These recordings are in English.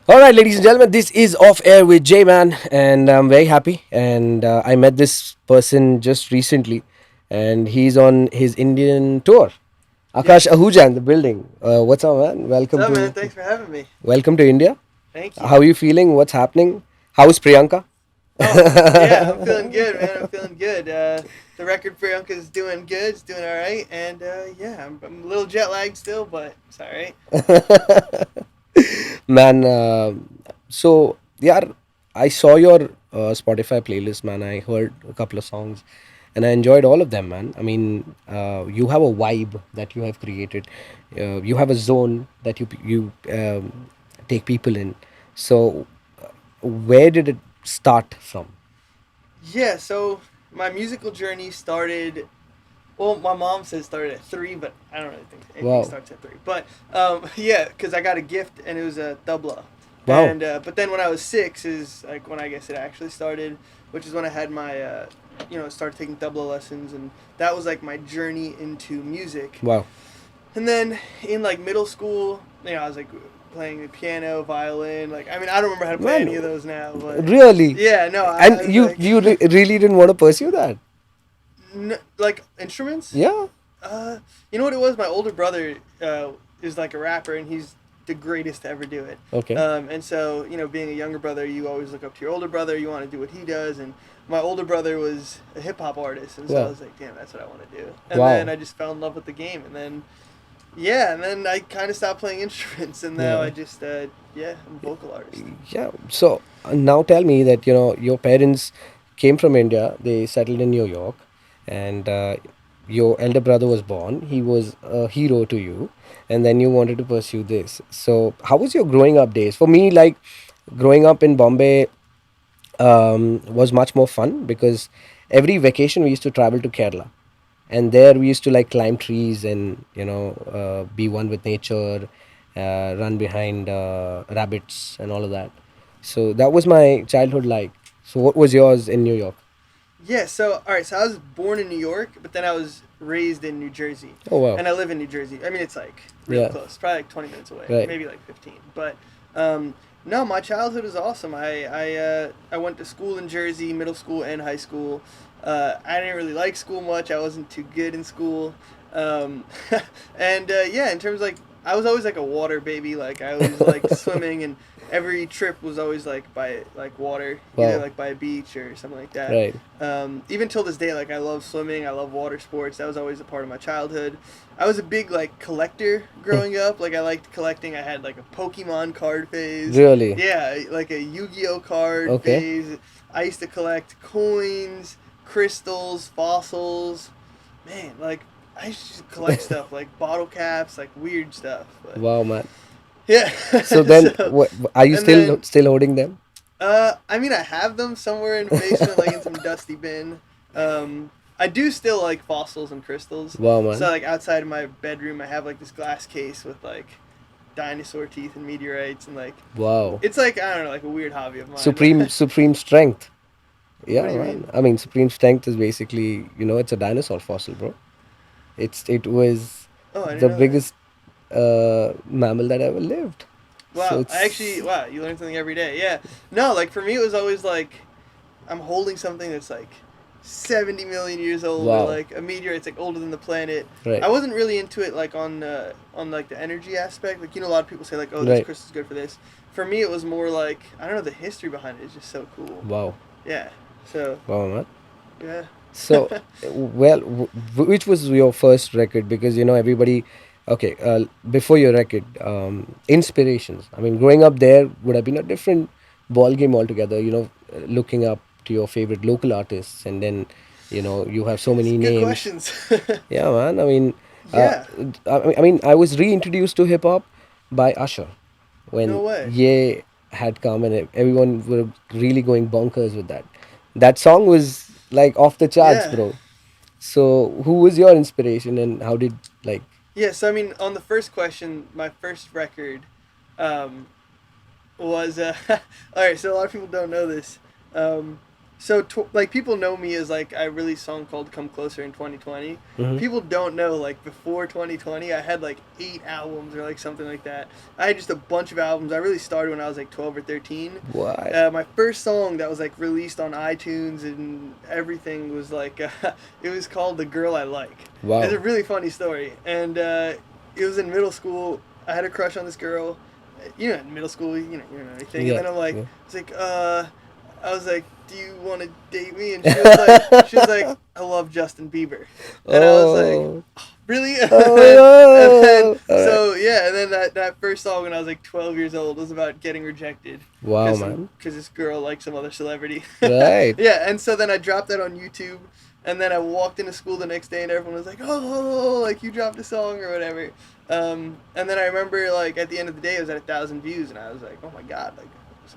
All right, ladies and gentlemen, this is Off Air with Jman, and I'm very happy. And I met this person just recently, and he's on his Indian tour. Akash Yes. Ahuja in the building. What's up, man? What's up, man? Thanks for having me. Welcome to India. Thank you. How are you feeling? What's happening? How's Priyanka? Oh, yeah, I'm feeling good, man. I'm feeling good. The record for Yunka's doing good. It's doing all right. And yeah, I'm a little jet lagged still, but it's all right. Man, so yeah, I saw your Spotify playlist, man. I heard a couple of songs, and I enjoyed all of them, man. I mean, you have a vibe that you have created. You have a zone that you take people in. So, where did it start from? Yeah, so my musical journey started. Well, my mom says started at 3, but I don't really think anything Wow, starts at 3. But yeah, because I got a gift and it was a tabla. wow, And but then when I was 6 is like when I guess it actually started, which is when I had my started taking tabla lessons, and that was like my journey into music. wow. And then in like middle school, I was like playing the piano, violin. Like I mean, I don't remember how to play Man, any of those now, but really? yeah, no, And I was you like, really didn't want to pursue that? like instruments. Yeah. You know what it was? My older brother is like a rapper, and he's the greatest to ever do it. Okay. And so, being a younger brother, you always look up to your older brother. You want to do what he does. And my older brother was a hip hop artist, and so I Yeah. was like, damn, that's what I want to do. And then Wow. I just fell in love with the game, and then yeah, and then I kind of stopped playing instruments, and now Yeah. I just yeah, I'm a vocal artist. Yeah. So now tell me that your parents came from India. They settled in New York, and your elder brother was born. He was a hero to you, and then you wanted to pursue this. So how was your growing up days? For me, like growing up in Bombay was much more fun because every vacation we used to travel to Kerala, and there we used to like climb trees and be one with nature, run behind rabbits and all of that. So that was my childhood like. So what was yours in New York? Yeah, so all right, so I was born in New York, but then I was raised in New Jersey, Oh wow. and I live in New Jersey. I mean, it's like really Yeah. close, probably like 20 minutes away, Right. maybe like 15. But no, my childhood was awesome. I went to school in Jersey, middle school and high school. I didn't really like school much. I wasn't too good in school, um, and yeah, in terms of, like I was always like a water baby. Like I always liked swimming, and every trip was always like by like water, either Wow. like by a beach or something like that. Right. Even till this day, like I love swimming. I love water sports. That was always a part of my childhood. I was a big like collector growing up. Like I liked collecting. I had like a Pokemon card phase. Really? Yeah, like a Yu-Gi-Oh card Okay. phase. I used to collect coins, crystals, fossils. Man, like I used to collect stuff like bottle caps, like weird stuff. But Wow, man. yeah, So then, so are you and still then holding them? I mean, I have them somewhere in the basement, like in some dusty bin. I do still like fossils and crystals. Wow, So man. like outside of my bedroom, I have like this glass case with like dinosaur teeth and meteorites, and like Wow. it's like I don't know, like a weird hobby of mine. Supreme strength. What Yeah, do you man. mean? I mean, supreme strength is basically, it's a dinosaur fossil, bro. It was Oh, I didn't the know that. biggest mammal that ever lived. So Wow, it's wow, you learn something every day. Yeah, no, like for me, it was always like I'm holding something that's like 70 million years old, or wow, like a meteor. It's like older than the planet. right, I wasn't really into it like on like the energy aspect. Like a lot of people say like, oh, this right, crystal's good for this. For me, it was more like I don't know, the history behind it is just so cool. wow, Yeah. So wow, man. yeah. So, well, which was your first record? Because everybody. Okay, before your record, inspirations. I mean, growing up there would have been a different ball game altogether. Looking up to your favorite local artists, and then you have so It's many good names. questions. Yeah, man. I mean, uh, Yeah. I was reintroduced to hip hop by Usher No when way. Ye had come, and everyone were really going bonkers with that. That song was like off the charts, Yeah. bro. So, who was your inspiration, and how did like? Yeah. So I mean, on the first question, my first record, um, was all right. So a lot of people don't know this. Um, So like people know me as like I released a song called "Come Closer" in 2020. Mm-hmm. People don't know like before 2020 I had like 8 albums or like something like that. I had just a bunch of albums. I really started when I was like 12 or 13. What? My first song that was like released on iTunes and everything was like it was called "The Girl I Like." It's Wow. a really funny story, and it was in middle school. I had a crush on this girl. You know, in middle school, you know anything. And Yeah. then I'm like, Yeah. it's like, I was like, "Do you want to date me?" And she was like, "I love Justin Bieber," and I was like, Oh. "Really?" And then Oh. All right. so yeah, and then that first song when I was like 12 years old was about getting rejected Wow, man. because this girl liked some other celebrity. Right. Yeah, and so then I dropped that on YouTube. And then I walked into school the next day, and everyone was like, "Oh, like you dropped a song or whatever." And then I remember, like at the end of the day, it was at 1,000 views, and I was like, "Oh my god, like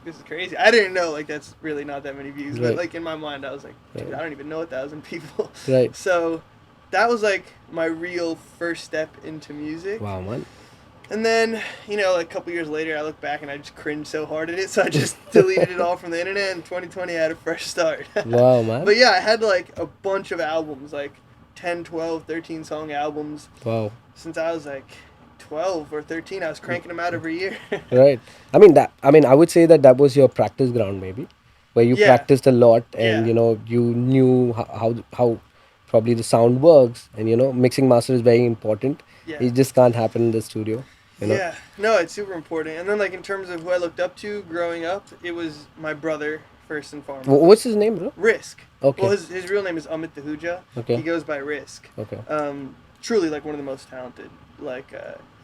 this is crazy." I didn't know like that's really not that many views, but Right. like in my mind, I was like, "Dude, I Right. don't even know 1,000 people." Right. So that was like my real first step into music. Wow, man. And then, like a couple years later, I look back and I just cringed so hard at it, so I just deleted it all from the internet. And 2020, I had a fresh start. Wow, man. But yeah, I had like a bunch of albums, like 10, 12, 13 song albums Wow. since I was like 12 or 13. I was cranking them out every year. Right. I mean that. I mean, I would say that that was your practice ground, maybe, where you Yeah, practiced a lot, and yeah, you knew how probably the sound works, and mixing master is very important. yeah, It just can't happen in the studio. You know. yeah. No, it's super important. And then, like, in terms of who I looked up to growing up, it was my brother, first and What's foremost. his name, bro? Risk. Well, Okay. his real name is Amit Ahuja. He Okay. goes by Risk. Okay. Truly, like, one of the most talented, like,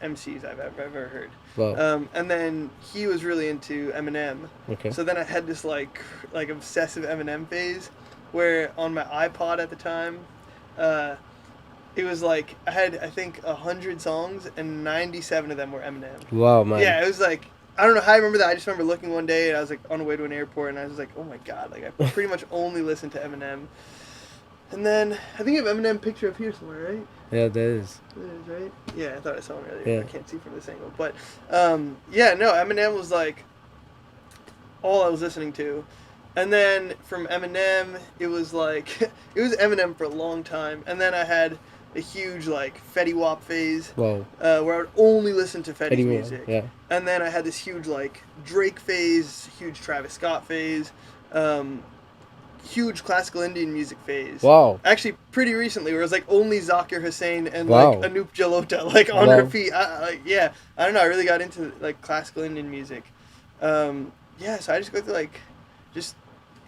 MCs I've ever heard. Wow. And then he was really into Eminem. Okay. So then I had this, like obsessive Eminem phase where on my iPod at the time, uh, it was like I had I think 100 songs and 97 of them were Eminem. Wow, man. Yeah, it was like I don't know how I remember that. I just remember looking one day and I was like on the way to an airport and I was like, oh my god, like I pretty much only listened to Eminem. And then I think I have Eminem picture up here somewhere, right? Yeah, there is. It is, right? Yeah, I thought I saw him earlier. Yeah. I can't see from this angle, but yeah, no, Eminem was like all I was listening to. And then from Eminem, it was like it was Eminem for a long time. And then I had a huge like Fetty Wap phase, Wow. where I would only listen to Fetty's Eddie Moore. music. Yeah. And then I had this huge like Drake phase, huge Travis Scott phase, um, huge classical Indian music phase. Wow. Actually, pretty recently, where it was like only Zakir Hussain and Wow. like Anup Jalota like on Wow. repeat. Yeah, I don't know. I really got into like classical Indian music. Yeah, so I just go through like just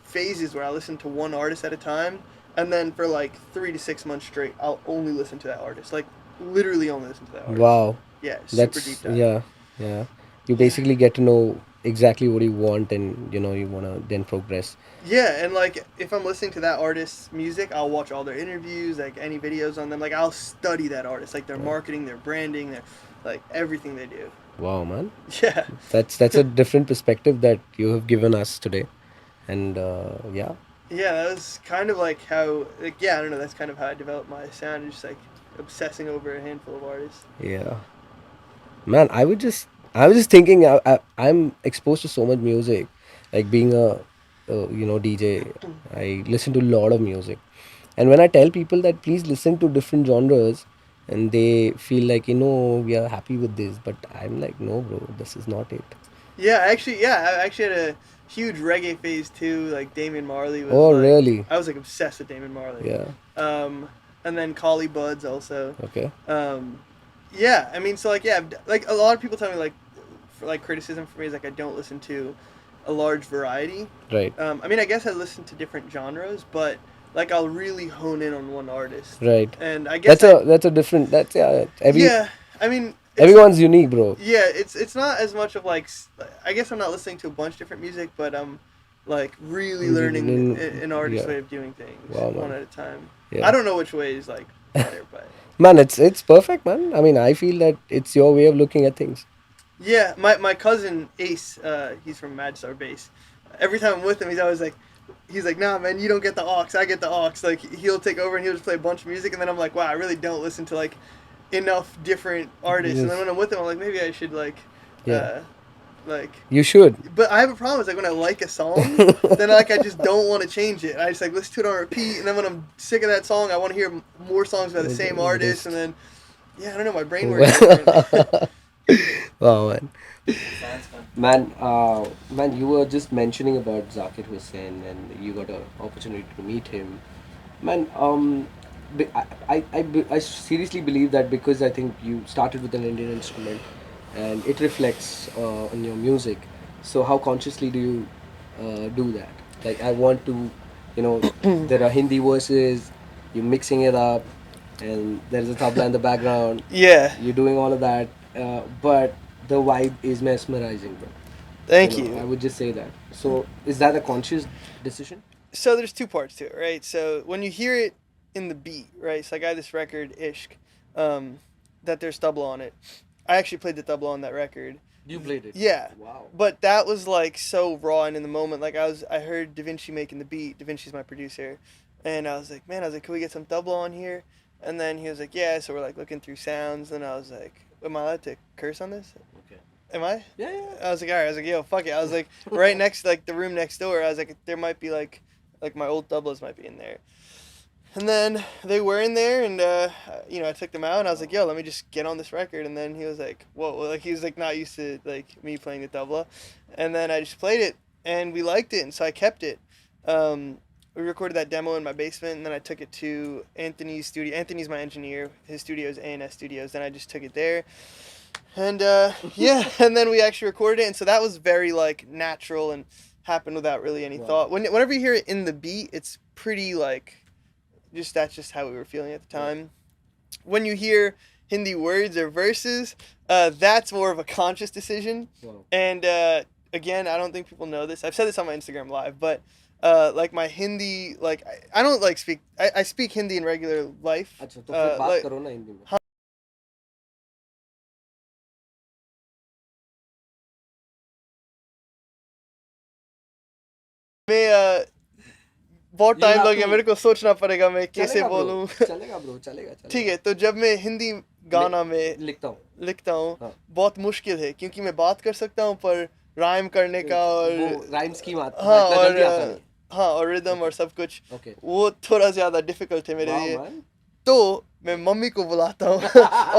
phases where I listen to one artist at a time, and then for like 3 to 6 months straight, I'll only listen to that artist. Like literally only listen to that artist. Wow. Yeah, super deep That's dive. yeah, yeah. You Yeah. basically get to know exactly what you want, and you wanna then progress. Yeah, and like if I'm listening to that artist's music, I'll watch all their interviews, like any videos on them. Like I'll study that artist, like their Right. marketing, their branding, their like everything they do. Wow, man. Yeah. That's a different perspective that you have given us today, and yeah, Yeah, that was kind of like how like yeah, I don't know, that's kind of how I developed my sound, just like obsessing over a handful of artists. yeah. Man, I was just thinking, I'm exposed to so much music, like being a DJ. I listen to a lot of music, and when I tell people that please listen to different genres, and they feel like we are happy with this, but I'm like, no, bro, this is not it. I actually had a huge reggae phase too. Like Damian Marley was Oh, like really? I was like obsessed with Damian Marley. Yeah. And then Collie Buds also. Okay. Yeah, I mean, so like yeah, like a lot of people tell me like for like criticism for me is like I don't listen to a large variety. Right. I mean, I guess I listen to different genres, but like I'll really hone in on one artist. Right. And I guess That's a different. That's yeah. yeah, I mean, Everyone's unique, bro. yeah, it's not as much of like I guess I'm not listening to a bunch of different music, but I'm like really learning an artist's Yeah. way of doing things Wow, one man. at a time. Yeah. I don't know which way is like better, but Man, it's perfect, man. I mean, I feel that it's your way of looking at things. yeah, my cousin Ace, he's from Madstar Bass. Every time I'm with him, he's like, nah, man, you don't get the aux, I get the aux. Like he'll take over and he'll just play a bunch of music, and then I'm like, wow, I really don't listen to like enough different artists. And then Yes. when I'm with him, I'm like, maybe I should like, Yeah. uh, Like, You should. but I have a problem. It's like when I like a song, then like I just don't want to change it. I just like listen to it on repeat, and then when I'm sick of that song, I want to hear more songs by the same artist, and Just. then yeah, I don't know. My brain works different. Wow, man. Man, you were just mentioning about Zakir Hussain, and you got an opportunity to meet him. Man, I seriously believe that because I think you started with an Indian instrument, and it reflects on your music. So how consciously do you do that? Like, I want to, there are Hindi verses, you're mixing it up, and there's a tabla in the background. Yeah, You're doing all of that, but the vibe is mesmerizing, bro. thank you. I would just say that. So, is that a conscious decision? So there's two parts to it, right? So when you hear it in the beat, right? So like I got this record, Ishq, um, that there's tabla on it. I actually played the tabla on that record. You played it. Yeah. Wow. But that was like so raw and in the moment. Like I heard Da Vinci making the beat. Da Vinci's my producer, and I was like, man, I was like, can we get some tabla on here? And then he was like, yeah. So we're like looking through sounds, and I was like, am I allowed to curse on this? Okay. Am I? Yeah, yeah. I was like, all right. I was like, yo, fuck it. I was like, right next, like the room next door. I was like, there might be like my old tablas might be in there. And then they were in there, and I took them out, and I was like, "Yo, let me just get on this record." And then he was like, "Whoa!" Like he was like not used to like me playing the tabla, and then I just played it, and we liked it, and so I kept it. We recorded that demo in my basement, and then I took it to Anthony's studio. Anthony's my engineer. His studio is A&S Studios. Then I just took it there, and yeah, and then we actually recorded it, and so that was very like natural and happened without really any Wow. thought. Whenever you hear it in the beat, it's pretty like just that's just how we were feeling at the time. When you hear Hindi words or verses, that's more of a conscious decision. Wow. And again, I don't think people know this. I've said this on my Instagram live, but like my Hindi, like I don't like speak. I speak Hindi in regular life. अच्छा तो फिर बात like, करो ना हिंदी में. मैं बहुत You time have लग गया to- मेरे को सोचना पड़ेगा मैं कैसे चलेगा bro. बोलूं. चलेगा bro, चलेगा चलेगा. ठीक है, तो जब मैं हिंदी गाना में लिखता हूँ. लिखता हूँ हाँ. बहुत मुश्किल है क्योंकि मैं बात कर सकता हूँ पर राइम करने का और वो राइम्स की बात. हाँ इतना और जल्दी आता नहीं. हाँ और रिदम और सब कुछ Okay. वो थोड़ा ज़्यादा डिफिकल्ट है मेरे Wow, लिए. man. तो मैं मम्मी को बुलाता हूँ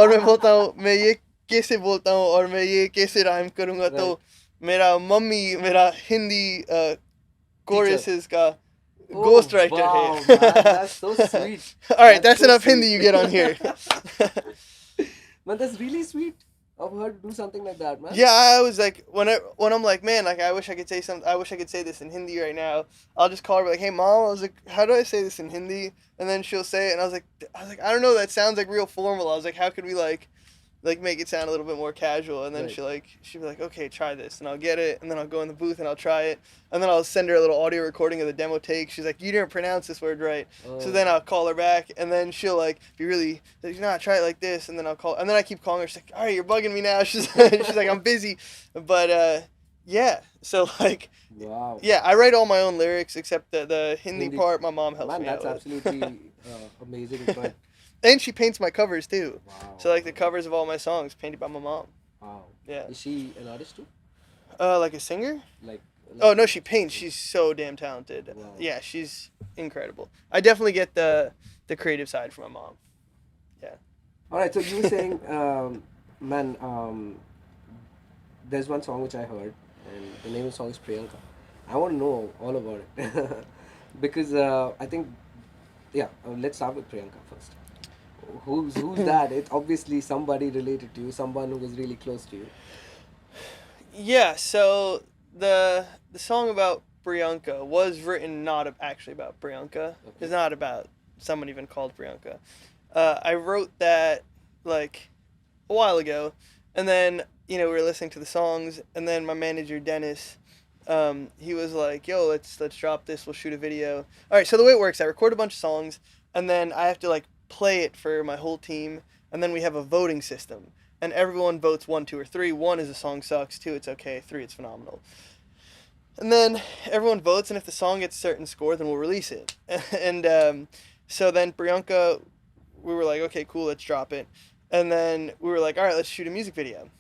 और मैं बोलता हूँ मैं ये कैसे बोलता हूँ और मैं ये कैसे राइम करूँगा. तो मेरा मम्मी मेरा हिंदी कोरसेस का ghost writer wow, है. man, that's so sweet. All right, that's so enough sweet. Hindi you get on here. Man, that's really sweet of her to do something like that, man. Yeah, I was like, when I'm like, man, like I wish I could say something. I wish I could say this in Hindi right now. I'll just call her like, hey mom, I was like, how do I say this in Hindi? And then she'll say it, and I was like, I don't know, that sounds like real formal. I was like, how could we like make it sound a little bit more casual? And then Right. she'd be like, okay, try this, and I'll get it, and then I'll go in the booth and I'll try it, and then I'll send her a little audio recording of the demo take. She's like, you didn't pronounce this word right. Oh. So then I'll call her back, and then she'll like be really like, nah, try it like this, and then I'll call, and then I keep calling her. She's like, all right, you're bugging me now. She's like, I'm busy, but yeah. So like, Wow. yeah, I write all my own lyrics except the Hindi part. My mom helps Man, me that's out with. absolutely amazing. But And she paints my covers too. wow. So like the covers of all my songs painted by my mom. Wow. Yeah. Is she an artist too? Like a singer? Like. Oh no, she paints. She's so damn talented. Wow. Yeah, she's incredible. I definitely get the creative side from my mom. Yeah. All right. So you were saying, man, there's one song which I heard, and the name of the song is Priyanka. I want to know all about it because I think, yeah. Let's start with Priyanka first. Who's that? It's obviously somebody related to you, someone who was really close to you. Yeah. So the song about Priyanka was written not actually about Priyanka. Okay. It's not about someone even called Priyanka. I wrote that like a while ago, and then we were listening to the songs, and then my manager Dennis, he was like, "Yo, let's drop this. We'll shoot a video." All right. So the way it works, I record a bunch of songs, and then I have to like play it for my whole team, and then we have a voting system, and everyone votes 1, 2, or 3. 1 is the song sucks. 2, it's okay. 3, it's phenomenal. And then everyone votes, and if the song gets a certain score, then we'll release it. And so then Priyanka, we were like, okay, cool, let's drop it. And then we were like, all right, let's shoot a music video.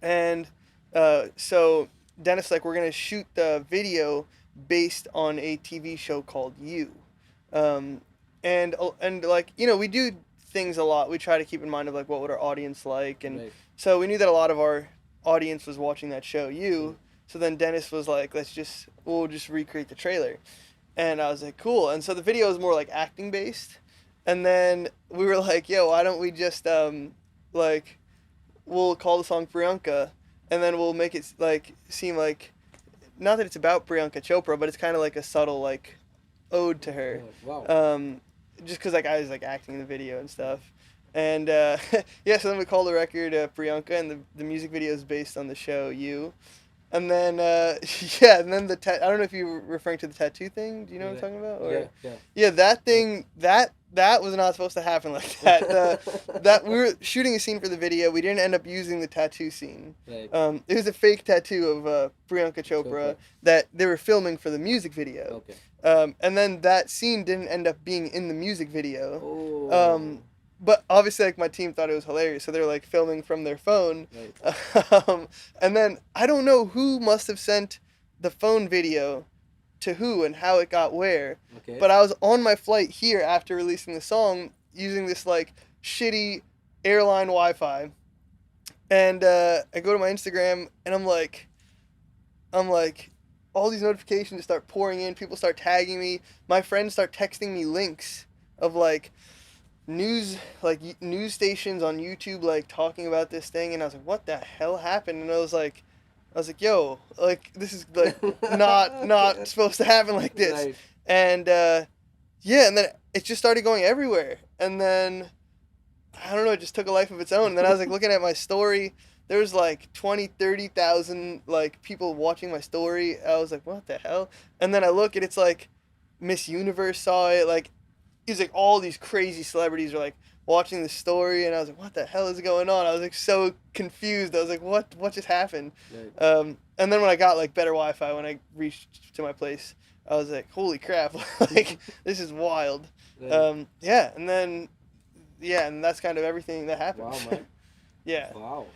And So Dennis like we're gonna shoot the video based on a TV show called You, um, and like we do things a lot. We try to keep in mind of like what would our audience like, and Right. so we knew that a lot of our audience was watching that show Mm. You. So then Dennis was like, we'll just recreate the trailer, and I was like, cool. And so the video is more like acting based, and then we were like, yo, why don't we just like we'll call the song Priyanka, and then we'll make it like seem like not that it's about Priyanka Chopra, but it's kind of like a subtle like ode to her. Oh, wow. Just because like I was like acting in the video and stuff, and yeah, so then we called the record Priyanka, and the music video is based on the show You. And then, yeah, and then I don't know if you were referring to the tattoo thing. Do you know what I'm Right. talking about? Yeah, Or yeah. yeah, that thing that was not supposed to happen like that. That we were shooting a scene for the video. We didn't end up using the tattoo scene. Right. It was a fake tattoo of Priyanka Chopra. Chopra that they were filming for the music video. Okay. And then that scene didn't end up being in the music video. Oh. But obviously, like my team thought it was hilarious, so they're like filming from their phone. Right. And then I don't know who must have sent the phone video to who and how it got where. Okay. But I was on my flight here after releasing the song using this like shitty airline Wi-Fi, and I go to my Instagram and I'm like, all these notifications start pouring in. People start tagging me. My friends start texting me links of like news stations on YouTube like talking about this thing, and I was like, what the hell happened? And I was like, yo, like this is like not supposed to happen like this. Right. And yeah, and then it just started going everywhere, and then I don't know, it just took a life of its own. And then I was like looking at my story. There was like 20, 30,000 like people watching my story. I was like, what the hell? And then I look and it's like Miss Universe saw it. Like it's like all these crazy celebrities are like watching the story, and I was like, what the hell is going on? I was like so confused. I was like, what just happened? Right. And then when I got like better Wi-Fi when I reached to my place, I was like, holy crap! Like this is wild. Right. Yeah, and then yeah, and that's kind of everything that happened. Wow, man. Yeah. Wow.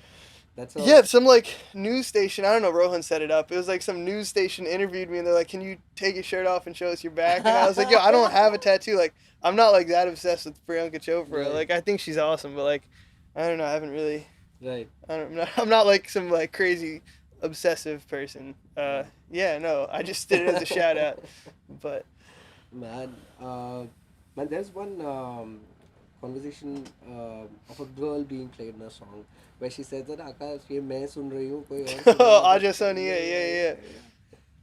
That's Yeah, some like news station. I don't know. Rohan set it up. It was like some news station interviewed me, and they're like, "Can you take your shirt off and show us your back?" And I was like, "Yo, I don't have a tattoo. Like, I'm not like that obsessed with Priyanka Chopra. Right. Like, I think she's awesome, but like, I don't know. I haven't really. Right. I'm not like some like crazy obsessive person. Yeah, no. I just did it as a shout out. But Man, man, there's one conversation of a girl being played in a song where she says that आकाश ये मैं सुन रही हूँ कोई और सुन रहा है Aja Soni, yeah.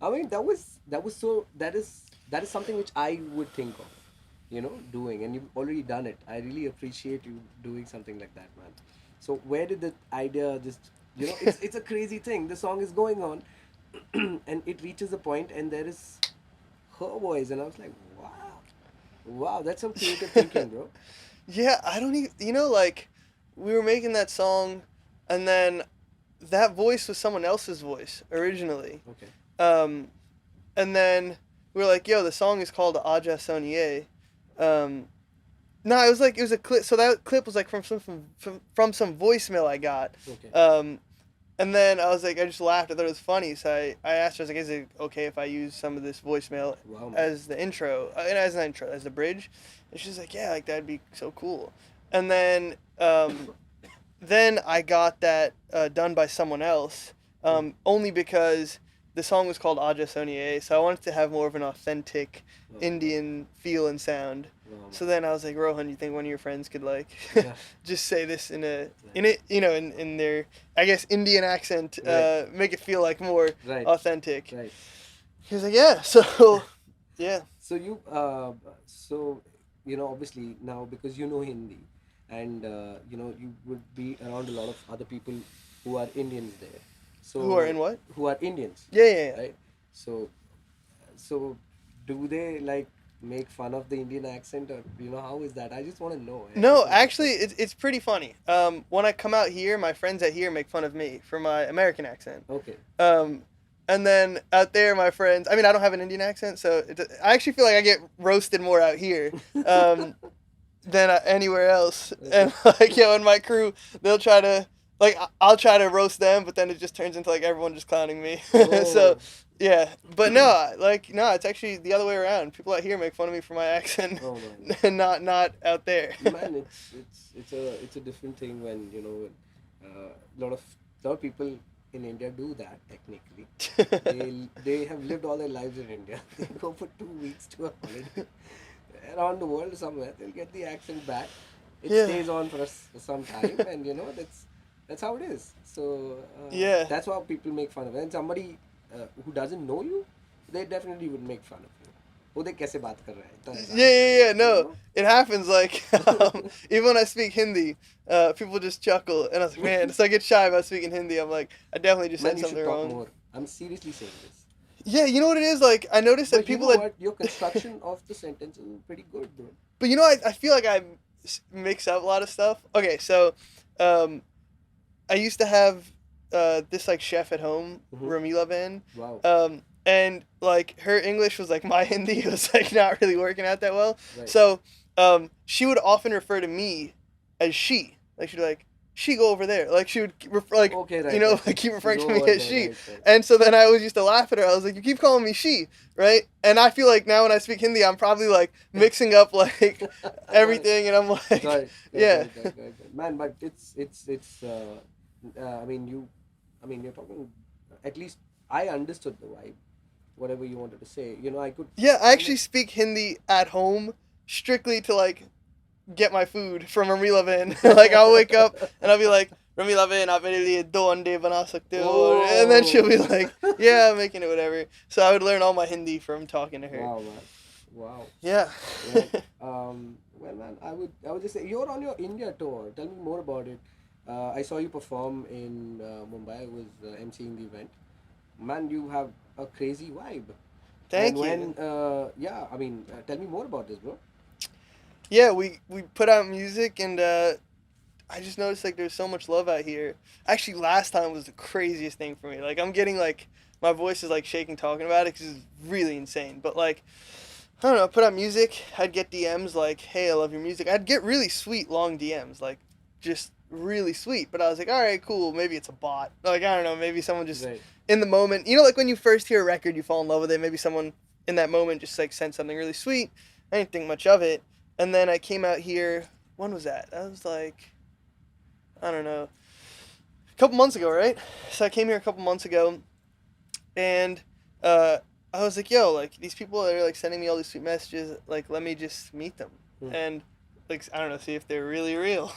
I mean that is something which I would think of, doing, and you've already done it. I really appreciate you doing something like that, man. So where did the idea just it's a crazy thing. The song is going on and it reaches a point and there is her voice, and I was like, wow, that's some creative thinking, bro. Yeah, I don't even. Like we were making that song, and then that voice was someone else's voice originally. Okay. And then we were like, "Yo, the song is called Aja Sonier." No, it was a clip. So that clip was like from some voicemail I got. Okay. And then I was like, I just laughed. I thought it was funny. So I asked her, I was like, is it okay if I use some of this voicemail Wow, man. as the intro, as the bridge? And she's like, yeah, like that'd be so cool. And then I got that done by someone else, only because the song was called Aja Sonier, so I wanted to have more of an authentic Wow. Indian feel and sound. Wow, man. So then I was like, Rohan, you think one of your friends could like Yeah. just say this in their, I guess, Indian accent, Right. make it feel like more Right. authentic. Right. He was like, yeah. So yeah. So obviously now because you know Hindi, and you would be around a lot of other people who are Indians there. So Who are in what? Who are Indians, Yeah. right? So do they like make fun of the Indian accent, or how is that? I just want to know. No, actually, it's pretty funny. When I come out here, my friends out here make fun of me for my American accent. Okay. And then out there, my friends. I mean, I don't have an Indian accent, so I actually feel like I get roasted more out here than anywhere else. And like, in my crew, they'll try to like I'll try to roast them, but then it just turns into like everyone just clowning me. So Oh, yeah, but no, like no, it's actually the other way around. People out here make fun of me for my accent, oh man. and not out there. Man, it's a different thing when a lot of people in India do that technically. They have lived all their lives in India. They go for 2 weeks to a holiday around the world somewhere. They'll get the accent back. It Yeah, stays on for some time, and that's how it is. So yeah. that's why people make fun of it. And somebody who doesn't know you, they definitely would make fun of you. वो देख कैसे बात कर रहा है इतना Yeah, आसान yeah, yeah. you No, know it happens. Like even when I speak Hindi, people just chuckle, and I was like, man. So I get shy about speaking Hindi. I'm like, I definitely just Man, said you should something talk wrong. more. I'm seriously saying this. Yeah, you know what it is. Like I noticed that But you people know that, what? Your construction of the sentence is pretty good, bro. but you know, I feel like I mix up a lot of stuff. Okay, so um, I used to have this like chef at home, Mm-hmm. Ramila Van, Wow. and like her English was like my Hindi. It was like not really working out that well. Right. So she would often refer to me as she. Like she'd be like, she go over there. Like she would refer, like Okay, right, right, like right. keep You referring to go me over as there, she. right, right. And so then I always used to laugh at her. I was like, you keep calling me she, right? And I feel like now when I speak Hindi, I'm probably like mixing up like Got it. everything, and I'm Got like, it. Got it. yeah. Got it. Man, but I mean, you're talking. At least I understood the vibe. Whatever you wanted to say, I could. Yeah, I You know, actually speak Hindi at home strictly to like get my food from Ramila Van. Like I'll wake up and I'll be like, Ramila Van, आप मेरे लिए दो अंडे बना सकते हो, and then she'll oh. be like, yeah, I'm making it, whatever. So I would learn all my Hindi from talking to her. Wow, man. Wow. Yeah. Well, well, man, I would just say you're on your India tour. Tell me more about it. I saw you perform in Mumbai. I was emceeing the event. Man, you have a crazy vibe. And Thank you. yeah, I mean, tell me more about this, bro. Yeah, we put out music, and I just noticed like there's so much love out here. Actually, last time was the craziest thing for me. Like I'm getting like my voice is like shaking talking about it because it's really insane. But like I don't know, put out music. I'd get DMs like, "Hey, I love your music." I'd get really sweet long DMs, like just really sweet. But I was like, "All right, cool. Maybe it's a bot. Like I don't know. Maybe someone just Right. in the moment. You know, like when you first hear a record, you fall in love with it. Maybe someone in that moment just like sent something really sweet. I didn't think much of it. And then I came out here. When was that? That was like I don't know, a couple months ago, right? So I came here a couple months ago, and uh, I was like, yo, like these people are like sending me all these sweet messages. Like, let me just meet them, Hmm. and like I don't know, see if they're really real.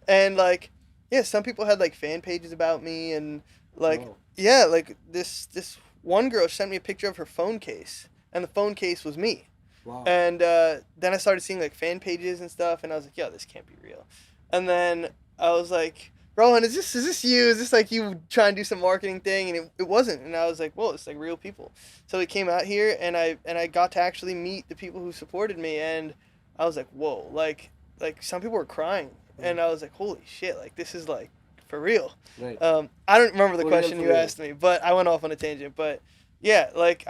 And like, yeah, some people had like fan pages about me, and like, Wow. yeah, like this one girl sent me a picture of her phone case, and the phone case was me. Wow. And then I started seeing like fan pages and stuff, and I was like, yo, this can't be real. And then I was like, Rohan, is this you? Is this like you trying to do some marketing thing? And it wasn't. And I was like, whoa, it's like real people. So we came out here, and I got to actually meet the people who supported me, and I was like, whoa, like some people were crying, Hmm. and I was like, holy shit, like this is like for real. Right. I don't remember the For real, question for you real. asked me, but I went off on a tangent. But yeah, like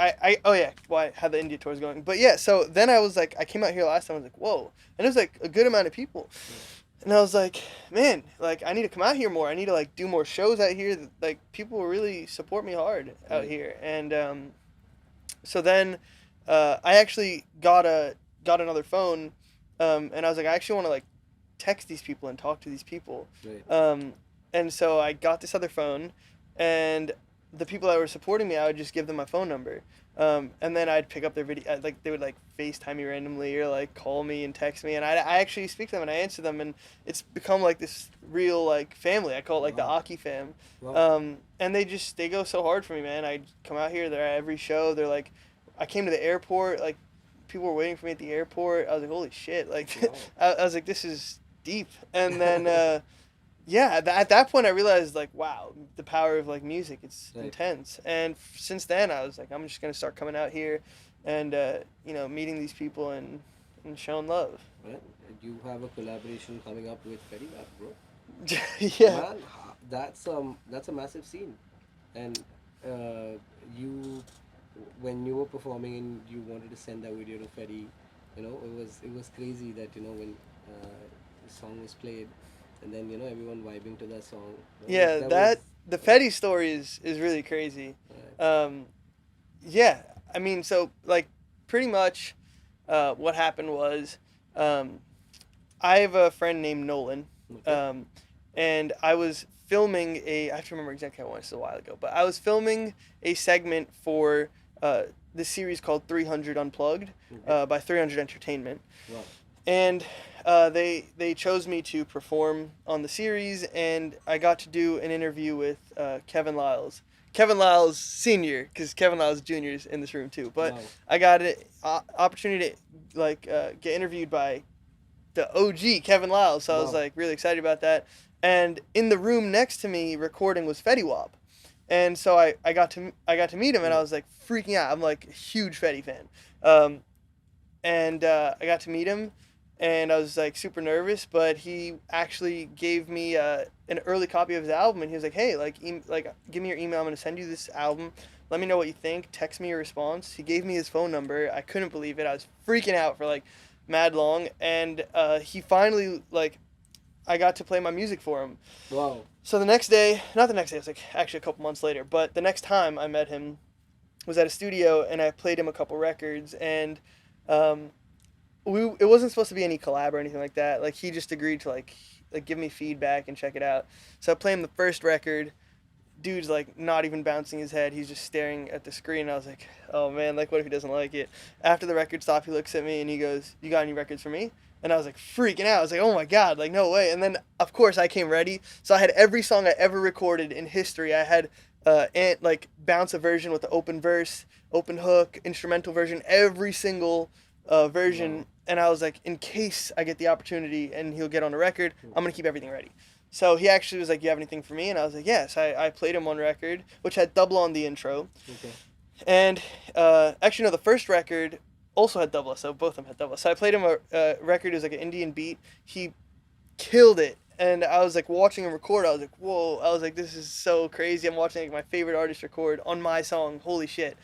oh yeah, why how the India tour is going. But yeah, so then I was like, I came out here last time. I was like, whoa, and it was like a good amount of people. And I was like, man, like I need to come out here more. I need to like do more shows out here. Like people really support me hard out Right. here. And so then I actually got another phone, and I was like, I actually want to like text these people and talk to these people. Right. And so I got this other phone, and the people that were supporting me, I would just give them my phone number. And then I'd pick up their video, like they would like FaceTime me randomly or like call me and text me, and I actually speak to them and I answer them, and it's become like this real like family. I call it like the Wow. Aki fam. Wow. And they go so hard for me, man. I come out here, they're at every show. They're like, I came to the airport, like people were waiting for me at the airport. I was like, holy shit, like Wow. I was like, this is deep. And then yeah, at that point I realized like, wow, the power of like music, it's Right. intense. And since then I was like, I'm just gonna start coming out here, and meeting these people and showing love. Right. You have a collaboration coming up with Fediwap, bro. Yeah. Man, that's a massive scene, and you when you were performing and you wanted to send that video to Fedi, it was crazy that when the song was played, and then everyone vibing to that song. Yeah, That was the Fetty story is really crazy. right. Um, yeah, I mean, so like pretty much, what happened was, um, I have a friend named Nolan, Okay. um, and I was filming I have to remember exactly how it was, it's a while ago, but I was filming a segment for uh, this series called 300 Unplugged, Okay. by 300 Entertainment, Wow. and they chose me to perform on the series, and I got to do an interview with Kevin Lyles. Kevin Lyles Senior, because Kevin Lyles Junior is in this room too. But Wow. I got an opportunity to get interviewed by the OG Kevin Lyles, so I was Wow. like really excited about that. And in the room next to me recording was Fetty Wap, and so I got to meet him, and I Yeah. was like freaking out. I'm like a huge Fetty fan. Um, and I got to meet him, and I was like super nervous, but he actually gave me an early copy of his album, and he was like, "Hey, like give me your email. I'm gonna send you this album. Let me know what you think. Text me your response." He gave me his phone number. I couldn't believe it. I was freaking out for like mad long, and he finally like I got to play my music for him. Wow. So the next day, not the next day, it was like actually a couple months later, but the next time I met him was at a studio, and I played him a couple records, and um, it wasn't supposed to be any collab or anything like that. Like he just agreed to like give me feedback and check it out. So I play him the first record. Dude's like not even bouncing his head. He's just staring at the screen. I was like, oh man, like what if he doesn't like it? After the record stopped, he looks at me and he goes, "You got any records for me?" And I was like freaking out. I was like, oh my god, like no way. And then of course I came ready. So I had every song I ever recorded in history. I had and like bounce a version with the open verse, open hook, instrumental version, every single Wow. version. And I was like, in case I get the opportunity and he'll get on the record, I'm gonna keep everything ready. So he actually was like, "You have anything for me?" And I was like, "Yes." I played him one record, which had double on the intro. Okay. And actually, no, the first record also had double, so both of them had double. So I played him a record, it was like an Indian beat. He killed it. And I was like watching him record, I was like, whoa. I was like, this is so crazy. I'm watching like my favorite artist record on my song. Holy shit.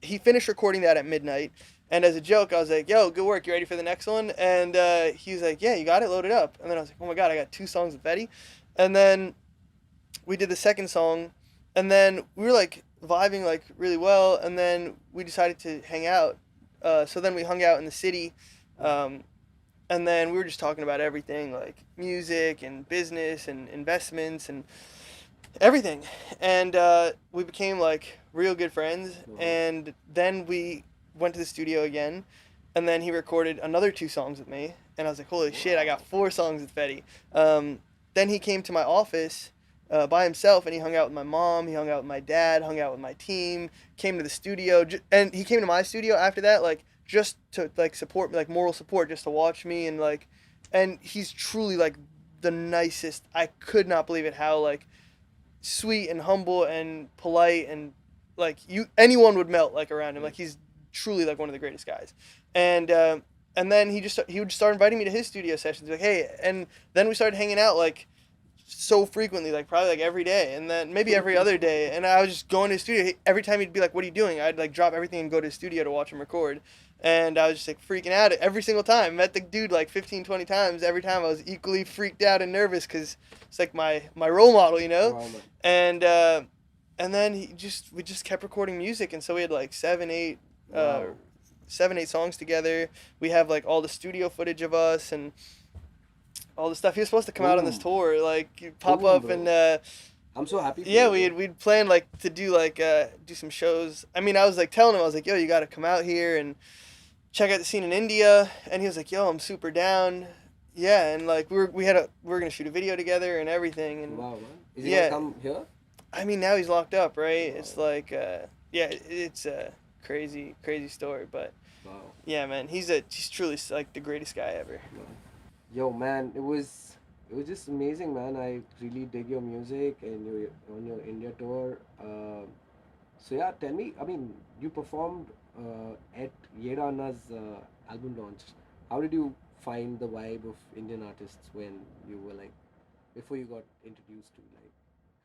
He finished recording that at midnight. And as a joke, I was like, yo, good work. You ready for the next one? And he was like, yeah, you got it? Load it up. And then I was like, oh my God, I got two songs with Betty. And then we did the second song. And then we were like vibing like really well. And then we decided to hang out. So then we hung out in the city. Um, and then we were just talking about everything like music and business and investments and everything, and we became like real good friends, Wow. and then we went to the studio again, and then he recorded another two songs with me, and I was like, holy shit, I got Wow. four songs with Fetty. Then he came to my office by himself, and he hung out with my mom, he hung out with my dad, hung out with my team, came to the studio, and he came to my studio after that, like just to like support me, like moral support, just to watch me, and like, and he's truly like the nicest. I could not believe it how like sweet and humble and polite, and like you anyone would melt like around him. Yeah. Like he's truly like one of the greatest guys. And then he would start inviting me to his studio sessions. Like, hey, and then we started hanging out like so frequently, like probably like every day, and then maybe every other day. And I was just going to his studio. Every time he'd be like, "What are you doing?" I'd like drop everything and go to his studio to watch him record. And I was just like freaking out every single time. Met the dude like 15, 20 times. Every time I was equally freaked out and nervous because it's like my role model, you know. Wow, man. And and then we just kept recording music, and so we had like uh, Wow. 7, 8 songs together. We have like all the studio footage of us and all the stuff. He was supposed to come out on this Boom. tour, like he'd pop Boom, up, bro. and I'm so happy for yeah, you, we'd bro. we'd plan like to do like do some shows. I mean, I was like telling him, I was like, yo, you got to come out here and check out the scene in India, and he was like, yo, I'm super down. Yeah, and like we were gonna shoot a video together and everything, and Wow, man. Is he gonna yeah, come here? I mean now he's locked up, right? It's Wow. like yeah, it's a crazy story, but Wow. yeah, man, he's truly like the greatest guy ever. Man. Yo, man, it was just amazing, man. I really dig your music and your on your India tour. So yeah, tell me. I mean, you performed at Yedana's album launch. How did you find the vibe of Indian artists when you were like before you got introduced to like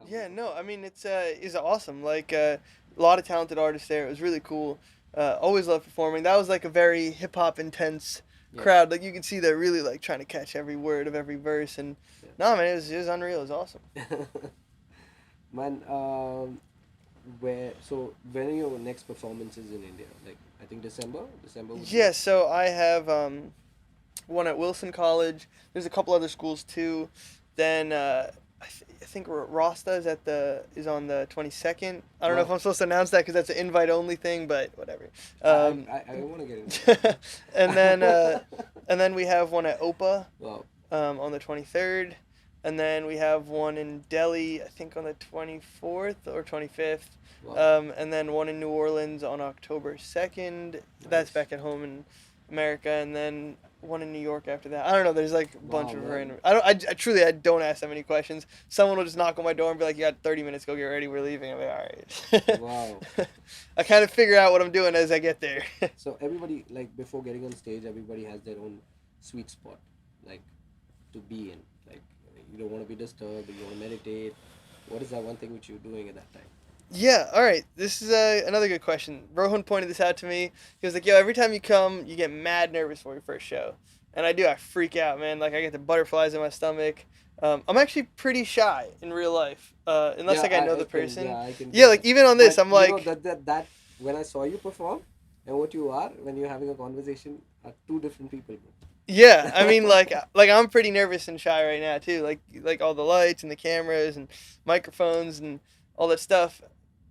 how they Yeah, no, perform? I mean it's awesome. Like a lot of talented artists there. It was really cool. Always loved performing. That was like a very hip hop intense Yeah, crowd. Like you could see they're really like trying to catch every word of every verse, and yeah, No, man, it was unreal. It was awesome. Man, where so when are your next performances in India? Like I think December. December would be. Yeah, so I have one at Wilson College. There's a couple other schools too. Then I think Rasta is on the 22nd. I don't know if Wow. I'm supposed to announce that because that's an invite only thing, but whatever. I Um, I, I want to get into and then that. and then we have one at OPA Wow. on the 23rd. And then we have one in Delhi, I think on the 24th or 25th. Wow. And then one in New Orleans on October 2nd. That's Nice. back at home in America. And then one in New York after that. I don't know. There's like a bunch Wow, of man. random. I truly I don't ask that many questions. Someone will just knock on my door and be like, "You got 30 minutes. Go get ready. We're leaving." I'm like, "All right." Wow. I kind of figure out what I'm doing as I get there. So everybody, like before getting on stage, everybody has their own sweet spot, like to be in. Like you don't want to be disturbed, you want to meditate. What is that one thing which you're doing at that time? Yeah, all right. This is another good question. Rohan pointed this out to me. He was like, "Yo, every time you come, you get mad nervous for your first show." And I do. I freak out, man. Like, I get the butterflies in my stomach. I'm actually pretty shy in real life, unless, Yeah, like, I know I the can, person. yeah, I can Yeah, get like, that. even on this, But I'm you know like, that when I saw you perform and what you are when you're having a conversation are two different people, bro. yeah. I mean, like I'm pretty nervous and shy right now, too. Like all the lights and the cameras and microphones and all that stuff.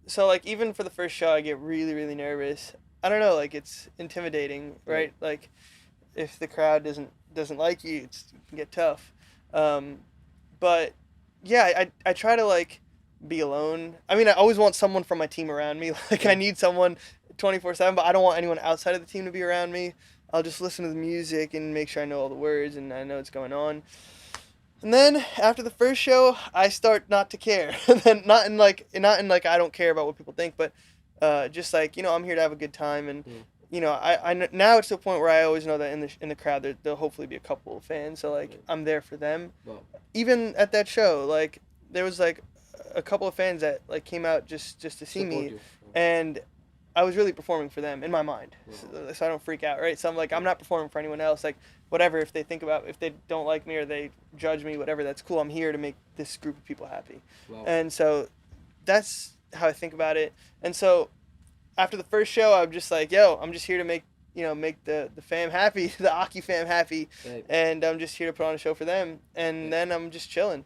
So, like, even for the first show, I get really, really nervous. I don't know, like, it's intimidating, Right. right? Like, if the crowd doesn't like you, it can get tough. Um, but yeah, I try to like be alone. I mean, I always want someone from my team around me. Like I Right. need someone 24/7, but I don't want anyone outside of the team to be around me. I'll just listen to the music and make sure I know all the words and I know what's going on. And then after the first show, I start not to care. And then not in like I don't care about what people think, but just like I'm here to have a good time, and Mm. now it's to a point where I always know that in the crowd there'll hopefully be a couple of fans, so like Right. I'm there for them. Wow. Even at that show, like there was like a couple of fans that like came out just to see Support me, you. and I was really performing for them in my mind, Wow. so I don't freak out, right? So I'm like, I'm Right. not performing for anyone else. Like whatever, if they don't like me or they judge me, whatever, that's cool. I'm here to make this group of people happy, Wow. and so that's how I think about it. And so after the first show, I'm just like, yo, I'm just here to make the fam happy, the Aki fam happy, Right. and I'm just here to put on a show for them. And Right. then I'm just chilling,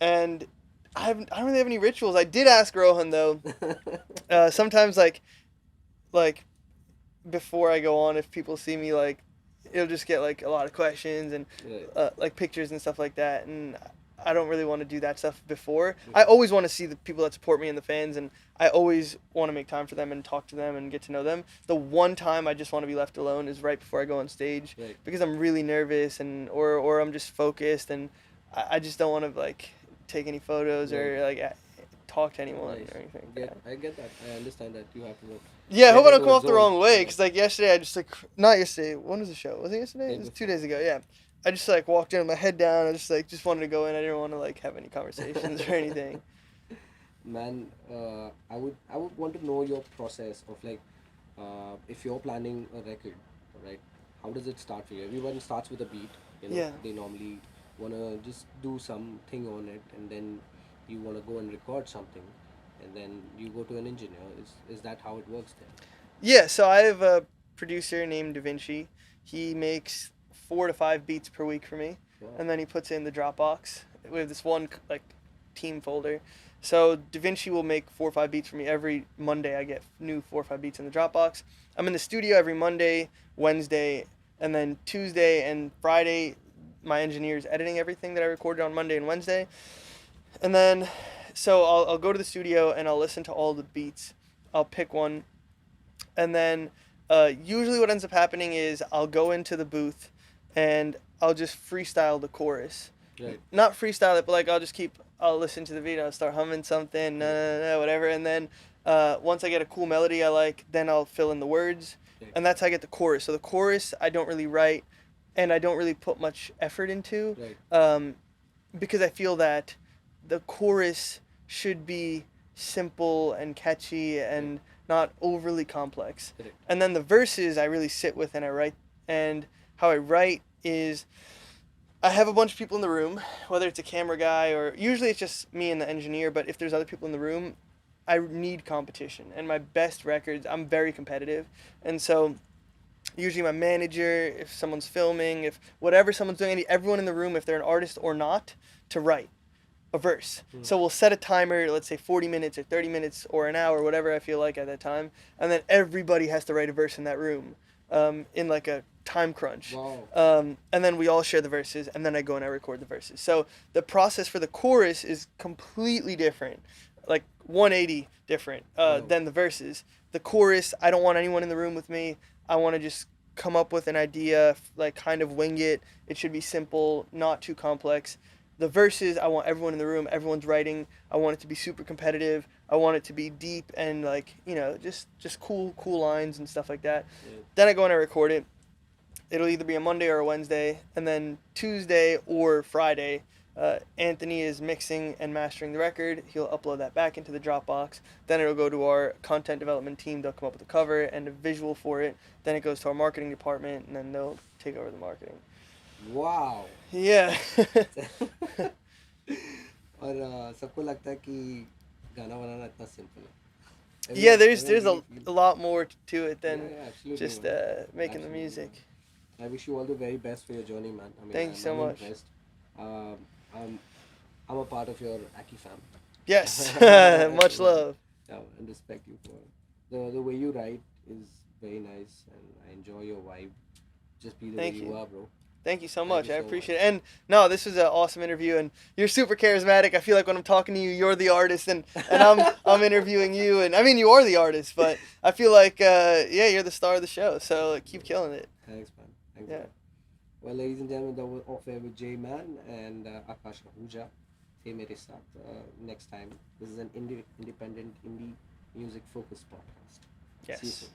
and I don't really have any rituals. I did ask Rohan though. Sometimes like before I go on, if people see me, like it'll just get like a lot of questions and Right. like pictures and stuff like that, and I don't really want to do that stuff before. I always want to see the people that support me and the fans, and I always want to make time for them and talk to them and get to know them. The one time I just want to be left alone is right before I go on stage, Right. because I'm really nervous, and or I'm just focused, and I just don't want to like take any photos or like talk to anyone Nice. or anything like that. I get that. I understand that you have to Yeah, I get hope I don't into come a off the zone. wrong way. Yeah. Cause like yesterday, I just like not yesterday. When was the show? Was it yesterday? Day It was two before. days ago. Yeah, I just like walked in with my head down. I just wanted to go in. I didn't want to like have any conversations or anything. Man, I would want to know your process of like, if you're planning a record, right? How does it start for you? Everyone starts with a beat. Yeah. They normally wanna just do something on it, and then you wanna go and record something, and then you go to an engineer. Is that how it works then? Yeah. So I have a producer named Da Vinci. He makes 4 to 5 beats per week for me, Wow. and then he puts it in the Dropbox. We have this one like team folder. So Da Vinci will make 4 or 5 beats for me every Monday. I get new 4 or 5 beats in the Dropbox. I'm in the studio every Monday, Wednesday, and then Tuesday and Friday. My engineer's editing everything that I recorded on Monday and Wednesday, and then so I'll go to the studio and I'll listen to all the beats. I'll pick one, and then usually what ends up happening is I'll go into the booth and I'll just freestyle the chorus. Right. Not freestyle it, but like I'll listen to the beat, I'll start humming something, whatever, and then once I get a cool melody I like, then I'll fill in the words, Right. and that's how I get the chorus. So the chorus I don't really write, and I don't really put much effort into, Right. because I feel that the chorus should be simple and catchy and not overly complex. Correct. And then the verses I really sit with and I write. And how I write is I have a bunch of people in the room, whether it's a camera guy or usually it's just me and the engineer, but if there's other people in the room, I need competition. And my best records, I'm very competitive. And so usually my manager, if someone's filming, if whatever someone's doing, I need everyone in the room, if they're an artist or not, to write a verse. So we'll set a timer, let's say 40 minutes or 30 minutes or an hour, whatever I feel like at that time, and then everybody has to write a verse in that room, in like a time crunch. Wow. And then we all share the verses, and then I go and I record the verses. So the process for the chorus is completely different, like 180 different than the verses. The chorus, I don't want anyone in the room with me. I want to just come up with an idea, like kind of wing it. It should be simple, not too complex. The verses, I want everyone in the room, everyone's writing. I want it to be super competitive. I want it to be deep and like, just cool lines and stuff like that. Yeah. Then I go and I record it. It'll either be a Monday or a Wednesday, and then Tuesday or Friday, Anthony is mixing and mastering the record. He'll upload that back into the Dropbox. Then it'll go to our content development team. They'll come up with a cover and a visual for it. Then it goes to our marketing department, and then they'll take over the marketing. Wow. Yeah. और सबको लगता है कि गाना बनाना इतना simple है. Yeah, there's Everyone a lot more to it than yeah, absolutely, just man. making the Absolutely, music. man. I wish you all the very best for your journey, man. I mean, Thank you so I'm much. impressed. Um, I'm a part of your Aki fam. Yes. Much love. Yeah, and respect you for the way you write is very nice, and I enjoy your vibe. Just be the Thank way you you. are, bro. Thank you so Thank much. you I so appreciate much. it. And no, this was an awesome interview, and you're super charismatic. I feel like when I'm talking to you, you're the artist, and I'm interviewing you, and I mean you are the artist, but I feel like yeah, you're the star of the show. So keep killing it. Thanks, man. Thanks, Yeah. man. Well, ladies and gentlemen, that was Off Air with Jman and Akash Ahuja. Hey, mere saath. Next time, this is an independent indie music focused podcast. See you Yes. soon.